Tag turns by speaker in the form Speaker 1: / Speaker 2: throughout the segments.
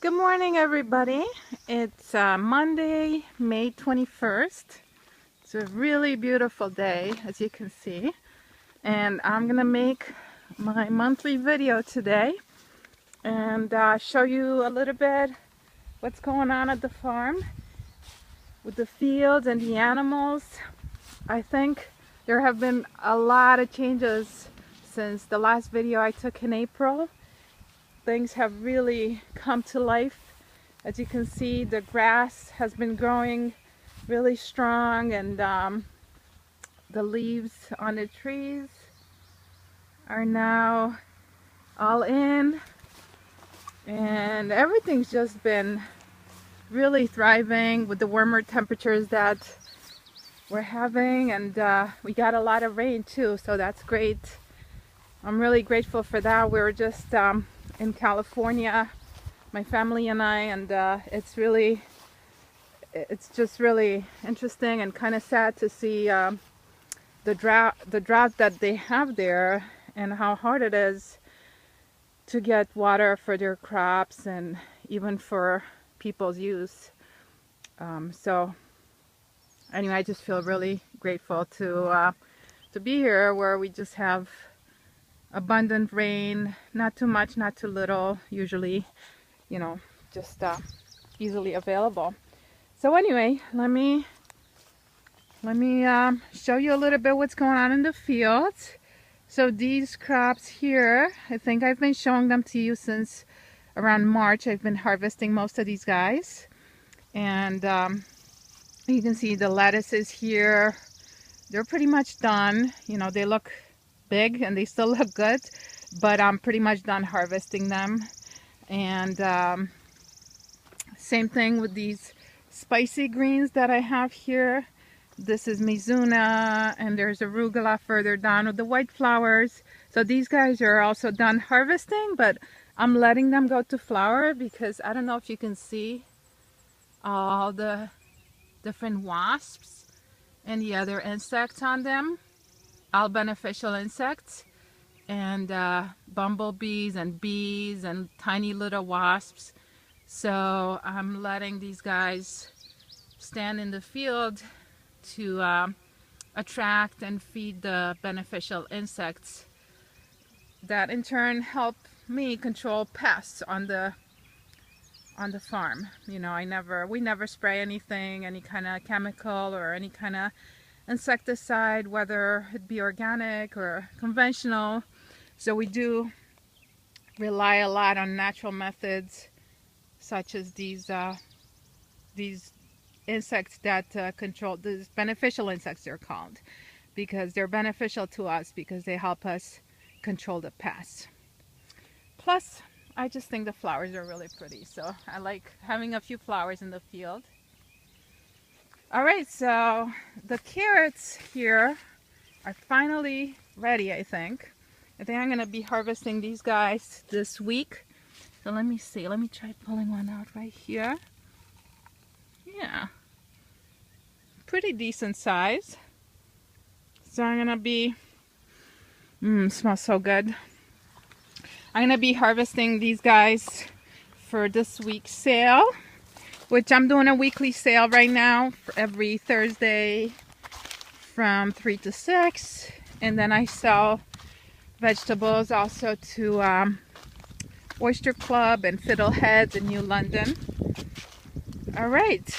Speaker 1: Good morning, everybody. It's Monday, May 21st. It's a really beautiful day, as you can see. And I'm gonna make my monthly video today and show you a little bit what's going on at the farm with the fields and the animals. I think there have been a lot of changes since the last video I took in April. Things have really come to life. As you can see, the grass has been growing really strong, and the leaves on the trees are now all in, and everything's just been really thriving with the warmer temperatures that we're having, and we got a lot of rain too, so that's great. I'm really grateful for that. We were just in California, my family and I, and it's just really interesting and kind of sad to see the drought that they have there and how hard it is to get water for their crops and even for people's use. So anyway, I just feel really grateful to be here, where we just have abundant rain, not too much, not too little, usually, you know, just easily available. So anyway, let me show you a little bit what's going on in the fields. So these crops here, I think I've been showing them to you since around March. I've been harvesting most of these guys, and you can see the lettuces here. They're pretty much done. You know, they look big and they still look good, but I'm pretty much done harvesting them. And same thing with these spicy greens that I have here. This is Mizuna, and there's arugula further down with the white flowers. So these guys are also done harvesting, but I'm letting them go to flower because I don't know if you can see all the different wasps and the other insects on them. All beneficial insects, and bumblebees and bees and tiny little wasps. So I'm letting these guys stand in the field to attract and feed the beneficial insects that in turn help me control pests on the farm. You know, we never spray anything, any kind of chemical or any kind of insecticide, whether it be organic or conventional. So we do rely a lot on natural methods, such as these insects that control, these beneficial insects they're called, because they're beneficial to us because they help us control the pests. Plus, I just think the flowers are really pretty, so I like having a few flowers in the field. Alright, so the carrots here are finally ready, I think. I'm going to be harvesting these guys this week. So let me see. Let me try pulling one out right here. Yeah. Pretty decent size. So I'm going to be... smells so good. I'm going to be harvesting these guys for this week's sale, which I'm doing a weekly sale right now for every Thursday from 3 to 6. And then I sell vegetables also to Oyster Club and Fiddleheads in New London. All right.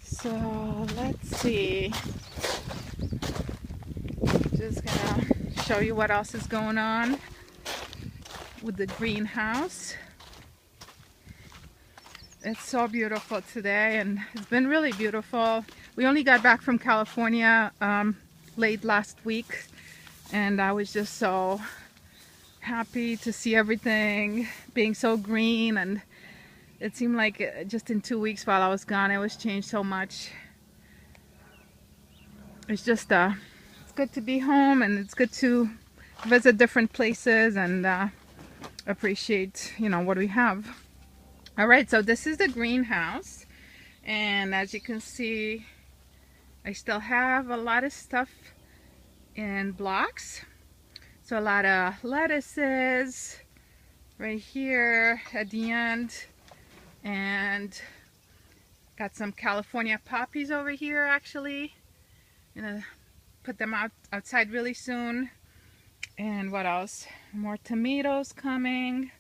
Speaker 1: So let's see. Just gonna show you what else is going on with the greenhouse. It's so beautiful today, and it's been really beautiful. We only got back from California late last week, and I was just so happy to see everything being so green, and it seemed like just in 2 weeks while I was gone, it was changed so much. It's just it's good to be home, and it's good to visit different places and appreciate, you know, what we have. All right, so this is the greenhouse, and as you can see, I still have a lot of stuff in blocks. So a lot of lettuces, right here at the end, and got some California poppies over here. Actually, gonna put them outside really soon. And what else? More tomatoes coming,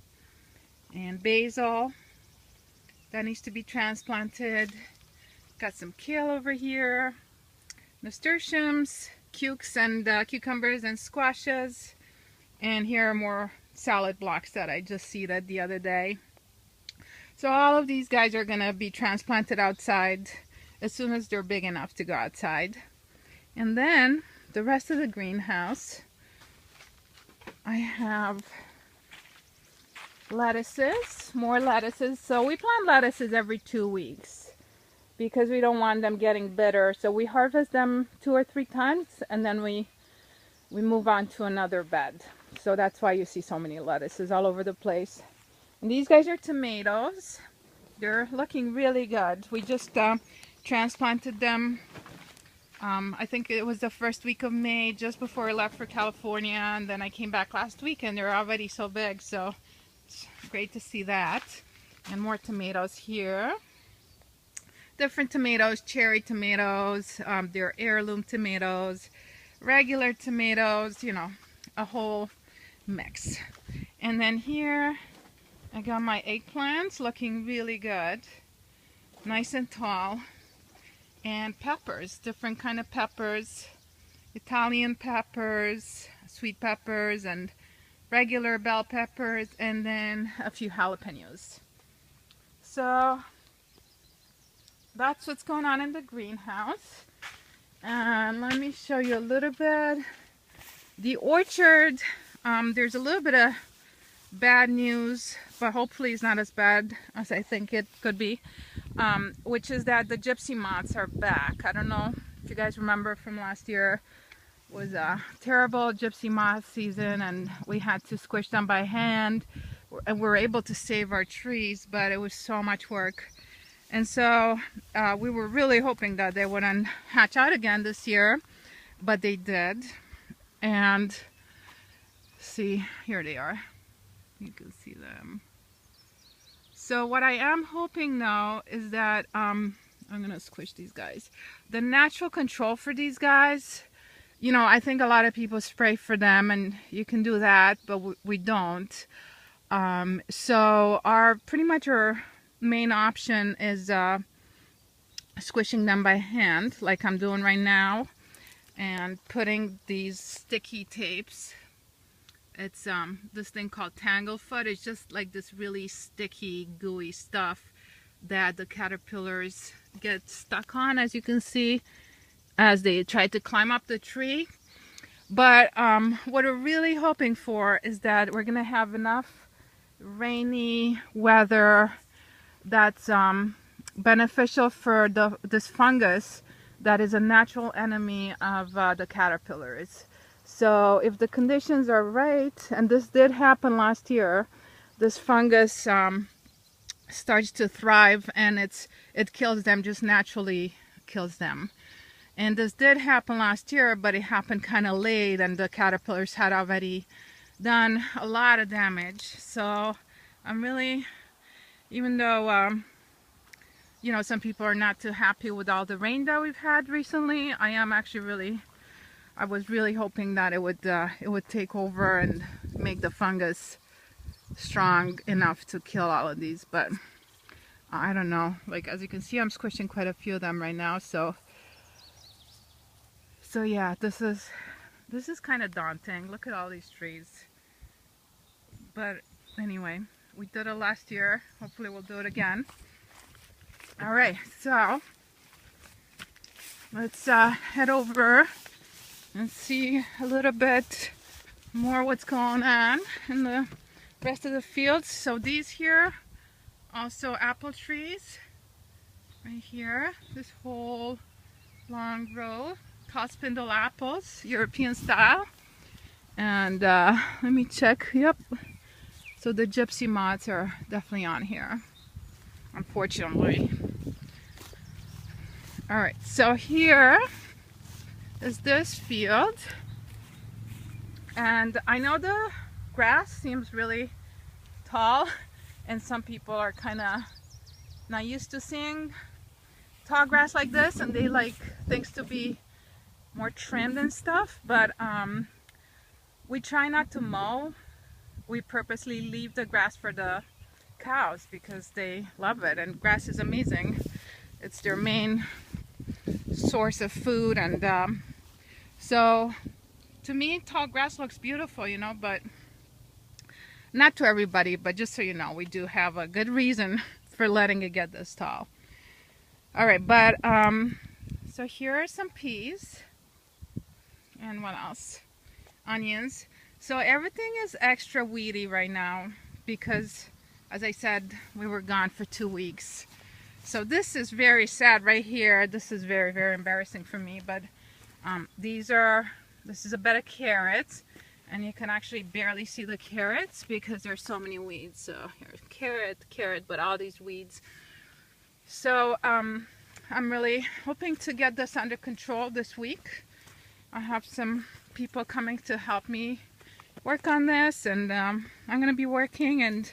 Speaker 1: and basil that needs to be transplanted. Got some kale over here, nasturtiums, cukes and cucumbers and squashes, and here are more salad blocks that I just seeded the other day. So all of these guys are gonna be transplanted outside as soon as they're big enough to go outside. And then the rest of the greenhouse, I have lettuces, more lettuces. So we plant lettuces every 2 weeks because we don't want them getting bitter. So we harvest them 2 or 3 times, and then we move on to another bed. So that's why you see so many lettuces all over the place. And these guys are tomatoes. They're looking really good. We just transplanted them. I think it was the first week of May, just before I left for California, and then I came back last week and they're already so big, so it's great to see that. And more tomatoes here. Different tomatoes, cherry tomatoes, they're heirloom tomatoes, regular tomatoes, you know, a whole mix. And then here I got my eggplants looking really good, nice and tall. And peppers, different kind of peppers, Italian peppers, sweet peppers, and regular bell peppers, and then a few jalapenos. So that's what's going on in the greenhouse. And let me show you a little bit. The orchard, there's a little bit of bad news, but hopefully it's not as bad as I think it could be. Which is that the gypsy moths are back. I don't know if you guys remember from last year. It was a terrible gypsy moth season, and we had to squish them by hand. And we were able to save our trees, but it was so much work. And so we were really hoping that they wouldn't hatch out again this year, but they did. And see, here they are. You can see them. So what I am hoping now is that, I'm going to squish these guys. The natural control for these guys, you know, I think a lot of people spray for them, and you can do that, but we don't. So pretty much our main option is squishing them by hand, like I'm doing right now, and putting these sticky tapes. It's this thing called tanglefoot. It's just like this really sticky, gooey stuff that the caterpillars get stuck on, as you can see, as they try to climb up the tree. But what we're really hoping for is that we're gonna have enough rainy weather that's beneficial for this fungus that is a natural enemy of the caterpillars. So if the conditions are right, and this did happen last year, this fungus starts to thrive, and it kills them, just naturally kills them. And this did happen last year, but it happened kind of late, and the caterpillars had already done a lot of damage. So I'm really, even though you know, some people are not too happy with all the rain that we've had recently, I was really hoping that it would take over and make the fungus strong enough to kill all of these, but I don't know. Like, as you can see, I'm squishing quite a few of them right now, so yeah, this is kind of daunting. Look at all these trees. But anyway, we did it last year. Hopefully we'll do it again. All right, so let's head over and see a little bit more what's going on in the rest of the fields. So these here, also apple trees, right here, this whole long row, called spindle apples, European style. And let me check, yep. So the gypsy moths are definitely on here, unfortunately. All right, so here is this field, and I know the grass seems really tall, and some people are kind of not used to seeing tall grass like this, and they like things to be more trimmed and stuff. But we try not to mow. We purposely leave the grass for the cows because they love it, and grass is amazing. It's their main source of food, and so to me tall grass looks beautiful, you know, but not to everybody. But just so you know, we do have a good reason for letting it get this tall. All right, but so here are some peas, and what else? Onions. So everything is extra weedy right now because, as I said, we were gone for 2 weeks. So this is very sad right here. This is very, very embarrassing for me, but this is a bed of carrots, and you can actually barely see the carrots because there's so many weeds. So here's carrot, but all these weeds. So I'm really hoping to get this under control this week. I have some people coming to help me work on this, and I'm going to be working, and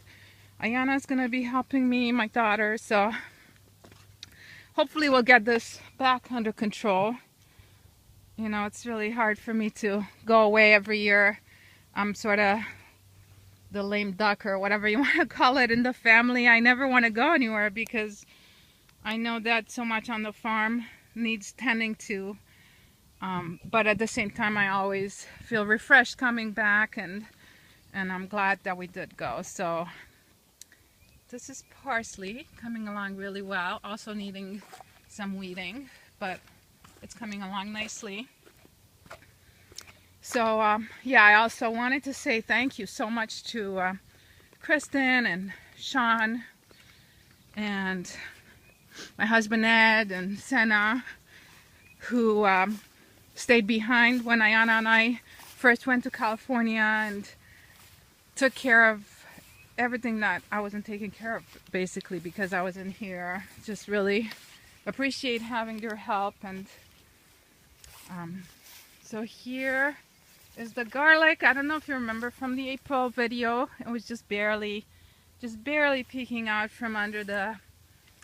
Speaker 1: Ayana's going to be helping me, my daughter. So hopefully we'll get this back under control. You know, it's really hard for me to go away every year. I'm sort of the lame duck, or whatever you want to call it, in the family. I never want to go anywhere because I know that so much on the farm needs tending to. But at the same time, I always feel refreshed coming back, and I'm glad that we did go. So this is parsley, coming along really well, also needing some weeding, but it's coming along nicely. So yeah, I also wanted to say thank you so much to Kristen and Sean and my husband Ed and Senna, who stayed behind when Ayana and I first went to California and took care of everything that I wasn't taking care of, basically, because I was in here. Just really appreciate having their help. And so here is the garlic. I don't know if you remember from the April video, it was just barely peeking out from under the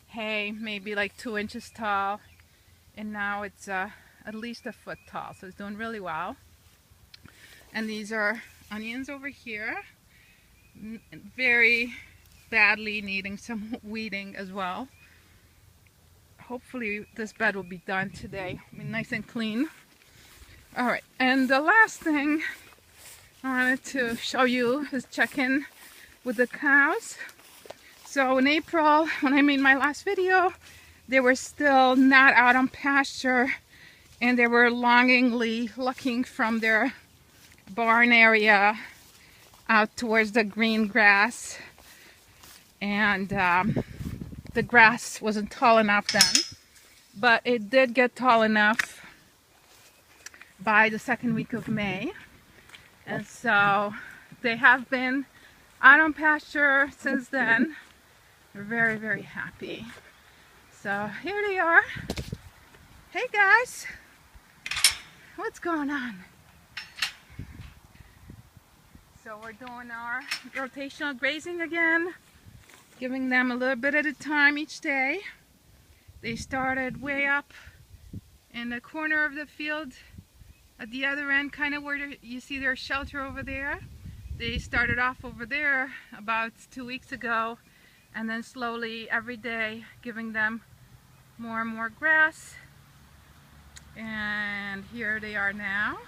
Speaker 1: hay, maybe like 2 inches tall, and now it's at least a foot tall, so it's doing really well. And these are onions over here, very badly needing some weeding as well. Hopefully this bed will be done today, I mean, nice and clean. All right, and the last thing I wanted to show you is check in with the cows. So in April, when I made my last video, they were still not out on pasture, and they were longingly looking from their barn area out towards the green grass. And the grass wasn't tall enough then, but it did get tall enough by the second week of May. And so they have been out on pasture since then. They're very, very happy. So here they are. Hey guys, what's going on? So we're doing our rotational grazing again, giving them a little bit at a time each day. They started way up in the corner of the field at the other end, kind of where you see their shelter over there. They started off over there about 2 weeks ago, and then slowly every day giving them more and more grass. And here they are now,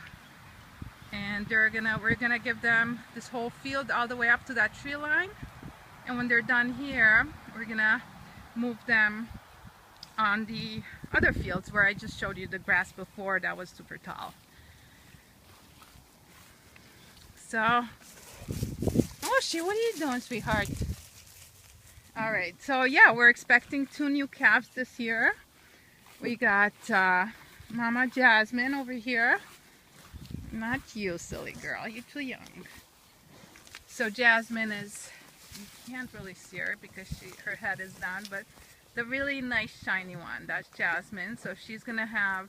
Speaker 1: and we're gonna give them this whole field all the way up to that tree line, and when they're done here, we're gonna move them on the other fields where I just showed you the grass before that was super tall. So, oh shit, what are you doing, sweetheart? All right, so yeah, we're expecting 2 new calves this year. We got Mama Jasmine over here. Not you, silly girl, you're too young. So Jasmine is, you can't really see her because her head is down, but the really nice shiny one, that's Jasmine. So she's gonna have